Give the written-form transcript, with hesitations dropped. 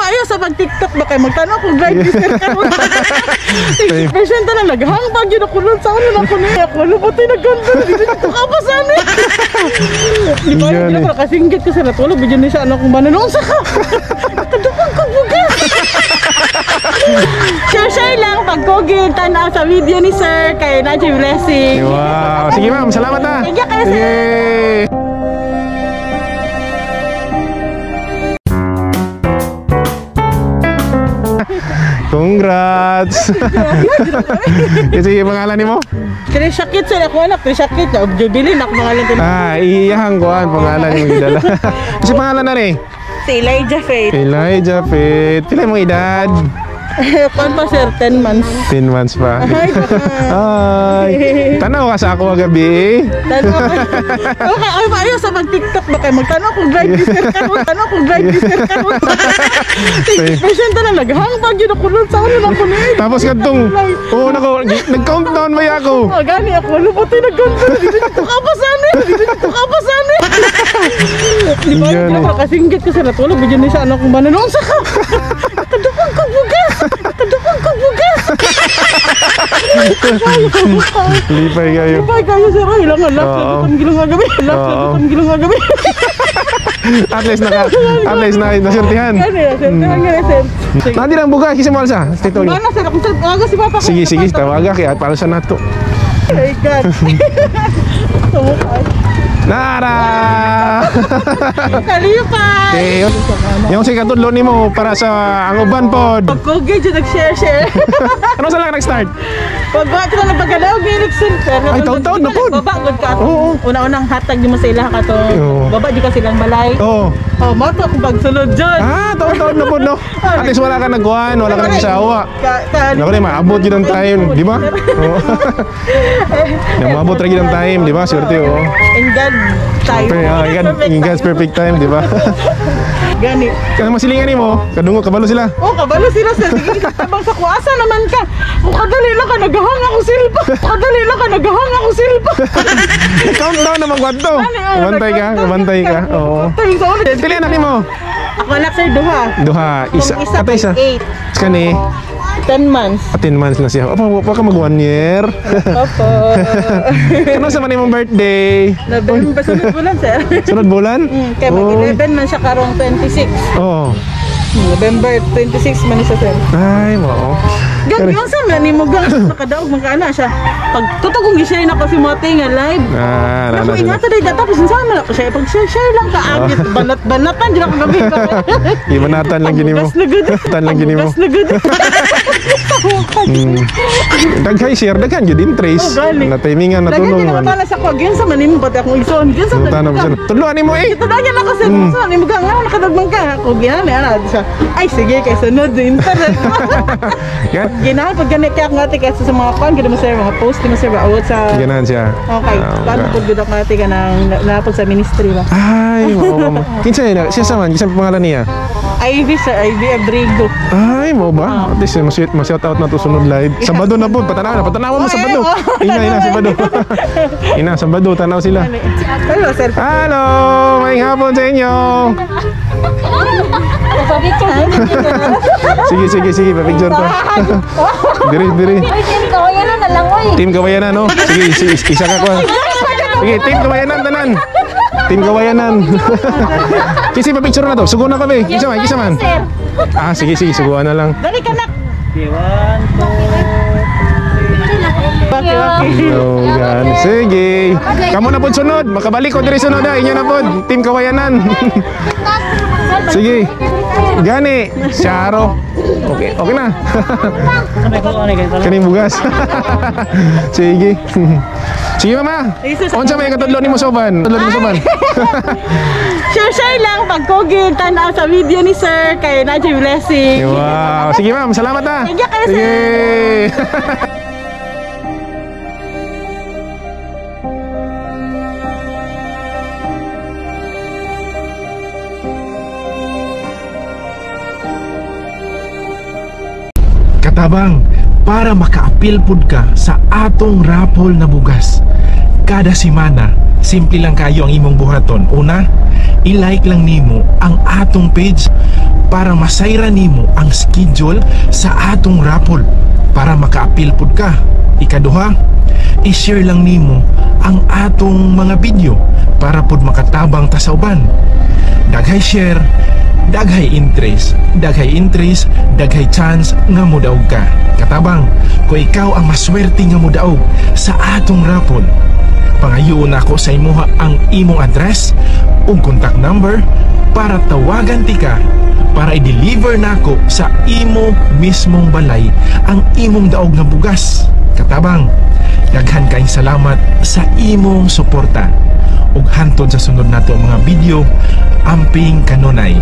maayo sa pag-TikTok ba kayo magtanong kung drive diesel ka mo. Presenta na naghang bagyo na kulon sa ulo na ko niya. Ako lubutoy nagkanda. Dito ka pa sana. Di ba yun para kasinggit ko sa natulog. Bidyan niya siya anak kong mananong sa ka. Katadukang kabugas. Share lang pag-kogil. Tanaw sa video ni Sir kay Najee Blessing. Wow. Sige ma'am, salamat ha. Thank you kayo Sir. Congrats. Sige, pangalan ni mo? Trisha Kit sir, ako anak Trisha Kit. Jubilin ako pangalan ko. Iyahang ko ang pangalan mo gidala. Kasi pangalan na rin? Si Elijah Faith. Elijah Faith. Pila mong edad? Kuan pa sir, 10 months. 10 months pa. Ay, tanaw ka sa ako gabi. Okay, ay maayo sa mag-TikTok ba kayo magtanong kung drive diesel ka mo. Tanong kung drive diesel ka mo. Presenta na naghang bagyo na kulon sa ulo na ko niya. Tapos kadtong, oo nako, nag-countdown ba ako? Gani ako, lubutoy nagkanda. Dito ka pa sana. Dito ka pa sana. Di ba yun para kasinggit ko sa natulog. Bidyan niya siya anak kong mananong sa ka. Katadukang kabugas. Katadukang kabugas. Lipay kayo. Lipay kayo sir. Ilangan lang. Lagot ang gilong agabi. Lagot ang gilong agabi. At least nasurtihan. Nasurtihan nga sir. Nanti lang buka, kasi mo alsa. Mana sir, kung tawaga si papa ko. Sige, tawaga kaya para sa nato. My God. Nara! Kalipay! Yung si katudlo ni mo para sa ang uban pod. Pagkugay dyan nag-share. Ano sa lang nag-start? Pagba't ka na nagpagalaw, Gilixon. Ay, taon-taon na pod. Babagod ka. Oo. Una-unang hatag di mo sa ilang ka to. Baba di ka silang balay. Oo. Oh, mato akong pagsunod dyan. Taon-taon na pod no? At least wala ka nagkuhan, wala ka nagsawa. Naku na, maabot yun ang time, di ba? Maabot rin yun ang time, di ba? Swerte, oo. And God time. In God's perfect time, di ba? Gani. Kaya masilingan mo, kadungo, kabalo sila. Oo, kabalo sila sir. Sige, tabang sa kuasa naman ka. Kung kadali lang ka, naghahang ako silpa. Kadali lang ka, naghahang ako silpa. Countdown na magwanto. Kabantay ka. Oo. Pili anak ni mo? Ako anak sir, duha. Isa. Katay isa. 8. Kani? 10 months. 10 months na siya. Opo, ka mag 1 year. Opo. Ano sa man imong birthday? November, sunod bulan sir. Sunod bulan? Kaya mag-11 man siya karong 26. Oo. November 26 man siya sir. Ay, mo. Gagawin sa mga ni mo nakadaog magkana siya. Pag tutugong i-share na ko si Mote nga live. Ako ingatan day data tapos sama na ko siya. Pag share lang ka agit banat-banatan dira ka gabi ko. Ibanatan lang gini mo. Banatan lang gini mo. Daghay share daghan jud interest. Na timingan na tulong man. Daghan sa ko gyud sa manimo pati akong igsoon gyud sa. Tudloan nimo eh. Tudloan lang ako sa igsoon nimo ga nga nakadagman ka. Ko gyud ana siya. Ay sige kay sunod din internet. Ginahan pag ganit kaya nga tika sa mga pan gid mo sir mga post mo sir awat sa ganahan siya. Okay, paano pud gud nga tika nang napod sa ministry ba. Ay, mo. Kinsa siya saman, kinsa pangalan niya? Ivy sir, Ivy Abrigo. Ay, mo ba? At least ma-shout out na to sunod live. Sabado na po, patanaw mo Sabado. Ina Sabado. Sabado tanaw sila. Hello sir. Hello, may hapon sa inyo. Sige, pa-picture to. Diri. Team Kawayanan na lang, oy. Team Kawayanan, no? Sige, isa ka ko. Sige, Team Kawayanan, tanan. Team Kawayanan. Kasi pa-picture na to. Sugo na kami. Kisa man. Sige, suguan na lang. Dali ka na. Sige. Kamu na po sunod. Makabalik ko diri sunod. Inyo na po. Team Kawayanan. Sige. Gani, Charo. Okay na. Kaning bugas. Sige. Sige mama. Unsa may katudlo nimo soban? Share lang pagkogil tanaw sa video ni Sir kay Najee Blessing. Wow. Sige ma'am, salamat ha. Sige. Katabang, para maka-appeal pud ka sa atong raffle na bugas. Kada semana, simple lang kayo ang imong buhaton. Una, i-like lang nimo ang atong page para masayra nimo ang schedule sa atong raffle para maka-appeal pud ka. Ikaduha, i-share lang nimo ang atong mga video para pud makatabang ta sa uban. Daghay share, daghay interest, daghay chance nga modaog ka. Katabang, kung ikaw ang maswerte nga modaog sa atong raffle, pangayoon ako sa imuha ang imong address ug contact number para tawagan ti ka para i-deliver nako sa imo mismong balay ang imong daog nga bugas. Katabang, daghan kaayong salamat sa imong suporta ug hantod sa sunod nato mga video, amping kanunay.